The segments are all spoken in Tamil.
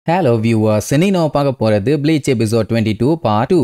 Hello viewers, இன்னைக்கு நம்ம பார்க்க போறது Bleach episode 22 part 2.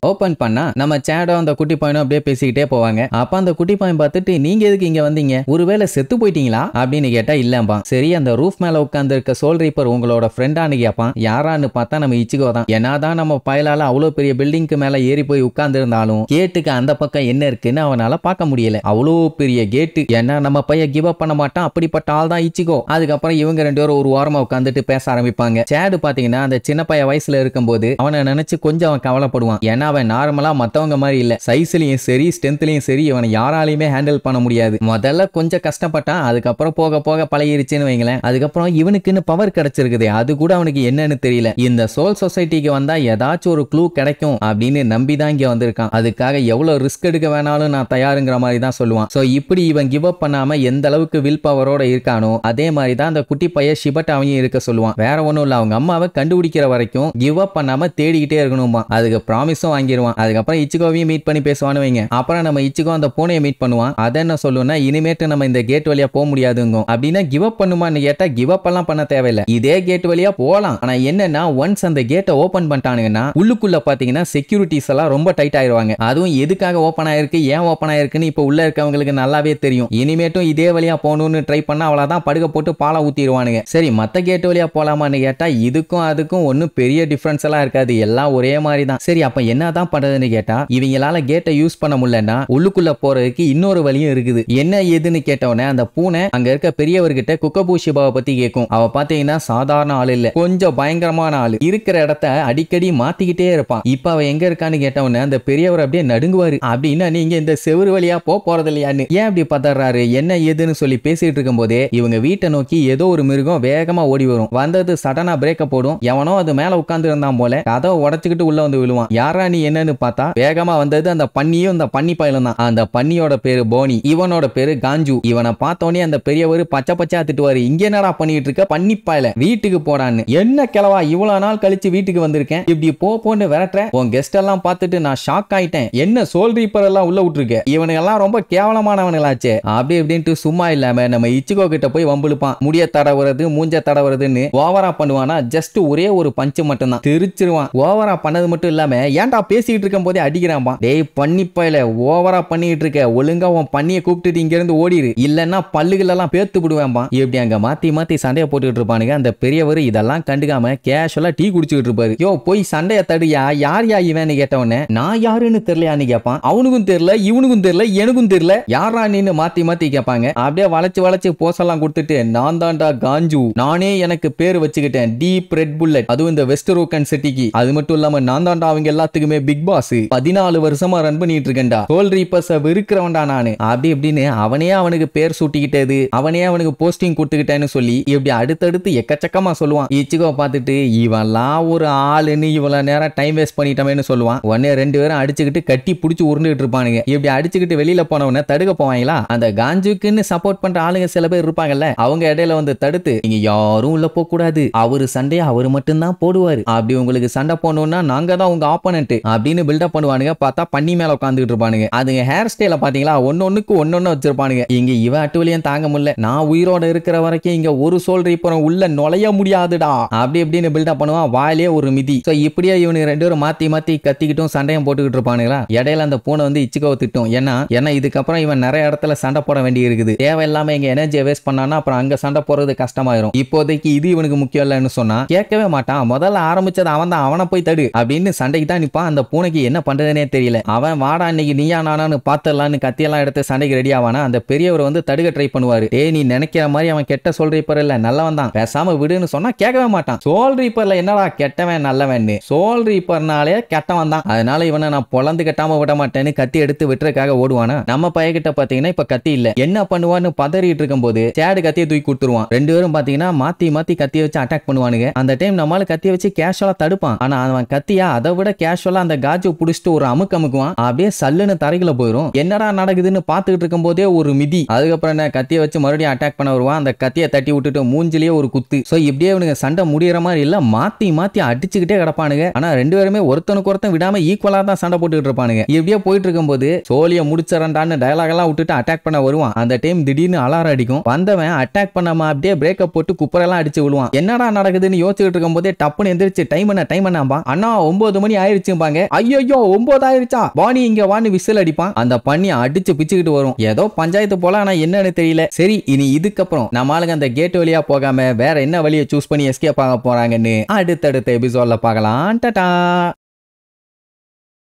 ஓபன் பண்ணா நம்ம சேடோ அந்த குட்டி பையனும் அப்படியே பேசிக்கிட்டே போவாங்க. அப்ப அந்த குட்டி பையன் பார்த்துட்டு நீங்க எதுக்கு இங்க வந்தீங்க, ஒருவேளை செத்து போயிட்டீங்களா அப்படின்னு கேட்டா இல்லம்பா. சரி அந்த ரூஃப் மேல உட்கார்ந்து இருக்க சோல் ரீப்பர் உங்களோட ஃப்ரெண்டானு கேட்பான். யாரான்னு பார்த்தா நம்ம இச்சிகோ தான். என்னதான் நம்ம பயலால அவ்வளவு பெரிய பில்டிங்க்கு மேல ஏறி போய் உட்கார்ந்து இருந்தாலும் கேட்டுக்கு அந்த பக்கம் என்ன இருக்குன்னு அவனால பார்க்க முடியல. அவ்வளோ பெரிய கேட்டு. ஏன்னா நம்ம பையன் கிவ் அப் பண்ண மாட்டான், அப்படிப்பட்ட ஆள் தான் இச்சிகோ. அதுக்கப்புறம் இவங்க ரெண்டு பேரும் ஒரு வாரமா உட்காந்துட்டு பேச ஆரம்பிப்பாங்க. சேடு பாத்தீங்கன்னா அந்த சின்ன பையன் வயசுல இருக்கும்போது அவனை நினைச்சு கொஞ்சம் அவன் கவலைப்படுவான். ஏன்னா அவன் நார்மலா மத்தவங்க மாதிரி இல்ல, சைஸ்லயும் சரி ஸ்ட்ரென்த்லயும் சரி இவனை யாராலையுமே ஹேண்டில் பண்ண முடியாது. முதல்ல கொஞ்சம் கஷ்டப்பட்டான், அதுக்கப்புறம் போக போக பழகிருச்சுன்னு வைங்களேன். அதுக்கப்புறம் இவனுக்குன்னு பவர் கிடைச்சிருக்குது, அது கூட அவனுக்கு என்னன்னு தெரியல. இந்த சோல் சொசைட்டிக்கு வந்தா ஏதாச்சும் ஒரு க்ளூ கிடைக்கும் அப்படின்னு நம்பிதான் இங்க வந்திருக்கான். அதுக்காக எவ்வளவு ரிஸ்க் எடுக்க வேணாலும் நான் தயாருங்கிற மாதிரி தான் சொல்லுவான். சோ இப்படி இவன் கிவ் அப் பண்ணாம எந்த அளவுக்கு வில் பவரோட இருக்கானோ அதே மாதிரி தான் அந்த குட்டி பையன் ஷிபட் அவன் இருக்க சொல்லுவான். வேற ஒண்ணும் இல்ல, அவங்க அம்மாவை கண்டுபிடிக்கிற வரைக்கும் கிவ் அப் பண்ணாம தேடிக்கிட்டே இருக்கணுமா. அதுக்கு ப்ராமிஸும் வாங்கிடுவான். அதுக்கப்புறம் இச்சிகோவையும் மீட் பண்ணி பேசுவான்னு வைங்க. அப்புறம் நம்ம இச்சிகோ அந்த பூனையை மீட் பண்ணுவான். அதை என்ன சொல்லுன்னா இனிமேட்டு நம்ம இந்த கேட் வழியா போக முடியாதுங்க அப்படின்னா கிவ் அப் பண்ணுமான்னு கேட்டா கிவ் அப் எல்லாம் பண்ண தேவையில்லை, இதே கேட் வழியா போகலாம். ஆனா என்னன்னா ஒன்ஸ் அந்த கேட்டை ஓபன் பண்ணிட்டானுங்கன்னா உள்ளுக்குள்ள பாத்தீங்கன்னா செக்யூரிட்டிஸ் எல்லாம் ரொம்ப டைட் ஆயிருவாங்க. அதுவும் எதுக்காக ஓபன் ஆயிருக்கு ஏன் ஓபன் ஆயிருக்குன்னு இப்ப உள்ள இருக்கவங்களுக்கு நல்லாவே தெரியும். இனிமேட்டும் இதே வழியா போகணும்னு ட்ரை பண்ணா அவ்வளவுதான் படுக போட்டு பாலை ஊத்திடுவானுங்க. சரி மத்த கேட் வழியா போலாமான்னு கேட்டா இதுக்கும் அதுக்கும் ஒன்னும் பெரிய டிஃபரன்ஸ் எல்லாம் இருக்காது, எல்லாம் ஒரே மாதிரி தான். சரி அப்ப என்னதான் பண்றதுன்னு கேட்டா இவங்களால கேட்டை யூஸ் பண்ண முடியலன்னா உள்ளுக்குள்ள போறதுக்கு இன்னொரு வழியும் இருக்குது. என்ன ஏதுன்னு கேட்டவனே அந்த பூனை அங்க இருக்க பெரியவர்கிட்ட குக்கபூ ஷிபாவை பத்தி கேட்கும். அவ பாத்தீங்கன்னா சாதாரண ஆள் இல்ல, கொஞ்சம் பயங்கரமான ஆளு. இருக்கிற இடத்த அடிக்கடி மாத்திக்கிட்டே இருப்பான். இப்ப அவ எங்க இருக்கான்னு கேட்டவனே அந்த பெரியவர் அப்படியே நடுங்குவாரு. அப்படின்னா நீங்க இந்த செவுரு வழியா போறது இல்லையான்னு ஏன் அப்படி பதறாரு என்ன ஏதுன்னு சொல்லி பேசிட்டு இருக்கும் போதே இவங்க வீட்டை நோக்கி ஏதோ ஒரு மிருகம் வேகமா ஓடி வரும். வந்தது சடனா பிரேக்க போடும். எவனோ அது மேல உட்கார்ந்து இருந்தான் போல கதவை உடைச்சுக்கிட்டு உள்ள வந்து விழுவான். யாரா நீ என்னன்னு பார்த்தா வேகமா வந்தது அந்த பன்னியும் அந்த பன்னி பயலும் தான். அந்த பன்னியோட பேரு போனி, இவனோட பேரு காஞ்சு. இவனை பார்த்தோன்னே அந்த பெரியவர் பச்சை பச்சையா திட்டுவாரு. இங்க என்னடா பண்ணிட்டு இருக்க பன்னி பயல, வீட்டுக்கு போடான்னு. என்ன கிளவா இவ்வளவு நாள் கழிச்சு வீட்டுக்கு வந்திருக்கேன், இப்படி போன்னு விரட்டுற. உன் கெஸ்ட் எல்லாம் பார்த்துட்டு நான் ஷாக் ஆயிட்டேன். என்ன சோல் ரீப்பர் எல்லாம் உள்ள விட்டுருக்க, இவனுங்க எல்லாம் ரொம்ப கேவலமானவங்களாச்சே அப்படி இப்படின்ட்டு சும்மா இல்லாம நம்ம இச்சிகோ கிட்ட போய் வம்பிழுப்பான். முடிய தடவுறது மூஞ்ச தடவுறதுன்னு ஓவரா பண்ணுவானா. ஜஸ்ட் ஒரே ஒரு பஞ்சு மட்டும் தான் தெரிச்சிருவான். ஓவரா பண்ணது மட்டும் இல்லாம ஏன்டா பேசிட்டு இருக்கும் போதே அடிக்கிறான். டேய் பண்ணி பயல ஓவரா பண்ணிட்டு இருக்க, ஒழுங்கா உன் பண்ணியை கூப்பிட்டுட்டு இங்க இருந்து ஓடிரு, இல்லன்னா பல்லுகள் எல்லாம் பேத்து விடுவேன்பா. இப்படி அங்க மாத்தி மாத்தி சண்டையை போட்டுக்கிட்டு இருப்பானுங்க. அந்த பெரியவர் இதெல்லாம் கண்டுக்காம கேஷுவலா டீ குடிச்சுக்கிட்டு இருப்பாரு. யோ போய் சண்டையை தடுயா, யார் யா இவன்னு கேட்டவனே நான் யாருன்னு தெரியலையான்னு கேட்பான். அவனுக்கும் தெரியல இவனுக்கும் தெரியல எனக்கும் தெரியல யாரா நீன்னு மாத்தி மாத்தி கேட்பாங்க. அப்படியே வளைச்சு போசெல்லாம் கொடுத்துட்டு நான் தான்டா காஞ்சு, நானே எனக்கு பேர் வச்சுக்கிட்டேன் டீப் ரெட் புல்லட், அதுவும் இந்த வெஸ்ட் ரோக்கன் சிட்டிக்கு. அது மட்டும் இல்லாம நான் தான்டா அவங்க எல்லாத்துக்குமே பிக் பாஸ், 14 வருஷமா ரன் பண்ணிட்டு இருக்கேன்டா, சோல் ரீப்பர்ஸ வெறுக்கிறவன்டா நானு அப்படி இப்படின்னு அவனே அவனுக்கு பேர் சூட்டிக்கிட்டது, அவனே அவனுக்கு போஸ்டிங் கொடுத்துக்கிட்டேன்னு சொல்லி இப்படி அடுத்தடுத்து எக்கச்சக்கமா சொல்லுவான். இச்சிகோ பார்த்துட்டு இவன்லாம் ஒரு ஆளுன்னு இவ்வளவு நேரம் டைம் வேஸ்ட் பண்ணிட்டோமேன்னு சொல்லுவான். உடனே ரெண்டு பேரும் அடிச்சுக்கிட்டு கட்டி புடிச்சு உருண்டுகிட்டு இருப்பானுங்க. இப்படி அடிச்சுக்கிட்டு வெளியில போனவன தடுக்க போவாங்களா, அந்த காஞ்சுக்குன்னு சப்போர்ட் பண்ற ஆளுங்க சில பேர் இருப்பாங்கல்ல, அவங்க இடையில வந்து தடுத்து நீங்க யாரும் உள்ள போக கூடாது, அவரு சண்டையை அவரு மட்டும் தான் போடுவாரு, அப்படி உங்களுக்கு சண்டை போடணும்னா நாங்க தான் உங்க ஆப்போனன்ட் அப்படின்னு பில்டப் பண்ணுவானுங்க. பார்த்தா பண்ணி மேல உட்காந்துட்டு இருப்பானுங்க. அதுங்க ஹேர் ஸ்டைல பாத்தீங்களா ஒன்னொன்னுக்கு ஒன்னொன்னு வச்சிருப்பானுங்க. இங்க இவ அட்டுவலியும் தாங்க முடியல, நான் உயிரோட இருக்கிற வரைக்கும் இங்க ஒரு சோல் ரீப்பரும் உள்ள நுழைய முடியாதுடா அப்படி இப்படின்னு பில்டப் பண்ணுவான். வாயிலே ஒரு மிதி. சோ இப்படியே இவனுக்கு ரெண்டு பேரும் மாத்தி மாத்தி கத்திக்கிட்டும் சண்டையும் போட்டுக்கிட்டு இருப்பானுங்களா. இடையில அந்த பூனை வந்து இச்சிகோ திட்டும். ஏன்னா இதுக்கப்புறம் இவன் நிறைய இடத்துல சண்டை போட வேண்டி இருக்குது, தேவையில்லாம இங்க எனர்ஜியை வேஸ்ட் பண்ணானா அப்புறம் அங்க சண்டை போறது கஷ்டமாயிரும். இப்போதைக்கு இது இவனுக்கு முக்கியம் இல்லைன்னு சொன்னா கேட்கவே மாட்டான். முதல்ல ஆரம்பிச்சது அவன் தான், அவனை போய் தடு அப்படின்னு சண்டைக்கு தான் நிப்பான். அந்த பூனைக்கு என்ன பண்றதுனே தெரியல. அவன் வாடா இன்னைக்கு நீயா நானான்னு பாத்துடலான்னு கத்தியெல்லாம் எடுத்து சண்டைக்கு ரெடி ஆவானா. அந்த பெரியவர் வந்து தடுக்க ட்ரை பண்ணுவாரு. நீ நினைக்கிற மாதிரி அவன் கெட்ட சோல் ரீப்பர் இல்ல, நல்லவன் தான், பேசாம விடுன்னு சொன்னா கேட்கவே மாட்டான். சோல் ரீப்பர்ல என்னடா கெட்டவன் நல்லவன், சோல் ரீப்பர்னாலே கெட்டவன் தான், அதனால இவனை நான் பொழந்து கட்டாம விட மாட்டேன்னு கத்தி எடுத்து விட்டுறதுக்காக ஓடுவானா. நம்ம பையகிட்ட பாத்தீங்கன்னா இப்ப கத்தி இல்ல, என்ன பண்ணுவான்னு பதறிட்டு இருக்கும் போது சேடு கத்தியை தூக்கி கொடுத்துருவான். ரெண்டு பேரும் பாத்தீங்கன்னா மாத்தி மாத்தி கத்தியை வச்சு அட்டாக் பண்ணுவானுங்க. அந்த டைம் நம்மளால கத்தியை வச்சு கேஷுவலா தடுப்பான். ஆனா அவன் கத்தியா அதை விட கேஷுவலா அந்த காஜை புடிச்சிட்டு ஒரு அமுக்கு அமுக்குவான். அப்படியே சல்லுன்னு தரைக்குள்ள போயிரும். என்னடா நடக்குதுன்னு பாத்துக்கிட்டு இருக்கும் போதே ஒரு மிதி. அதுக்கப்புறம் என்ன கத்திய வச்சு மறுபடியும் அட்டாக் பண்ண வருவான். அந்த கத்தியை தட்டி விட்டுட்டு மூஞ்சிலேயே ஒரு குத்து. சோ இப்படியே இவனுங்க சண்டை முடியற மாதிரி இல்ல, மாத்தி மாத்தி அடிச்சுக்கிட்டே கிடப்பானுங்க. ஆனா ரெண்டு பேருமே ஒருத்தனுக்கு ஒருத்தன் விடாம ஈக்குவலா தான் சண்டை போட்டுக்கிட்டு இருப்பானுங்க. இப்படியே போயிட்டு இருக்கும்போது சோழிய முடிச்சறண்டான்னு டயலாக் எல்லாம் விட்டுட்டு அட்டாக் பண்ண வருவான். அந்த டைம் திடீர்னு அலாரம் அடிக்கும். வந்தவன் அட்டாக் பண்ணாம அப்படியே பிரேக்கப் போட்டு குப்பரெல்லாம் அடிச்சு விழுவான். என்னடா நடக்குதுன்னு யோசிச்சுட்டு இருக்கும் போதே டப்புன்னு எந்திரிச்சு டைம் என்னப்பா அண்ணா 9 மணி ஆயிருச்சுப்பாங்க. ஐயோ 9 ஆயிருச்சா வாணி இங்க வான்னு விசில் அடிப்பான். அந்த பண்ணி அடிச்சு பிச்சுக்கிட்டு வரும். ஏதோ பஞ்சாயத்து போல, ஆனா என்னன்னு தெரியல. சரி இனி இதுக்கப்புறம் நம்ம ஆளுங்க அந்த கேட் வழியா போகாம வேற என்ன வழியை சூஸ் பண்ணி எஸ்கேப் ஆக போறாங்கன்னு அடுத்தடுத்த எபிசோட்ல பார்க்கலாம். டாடா.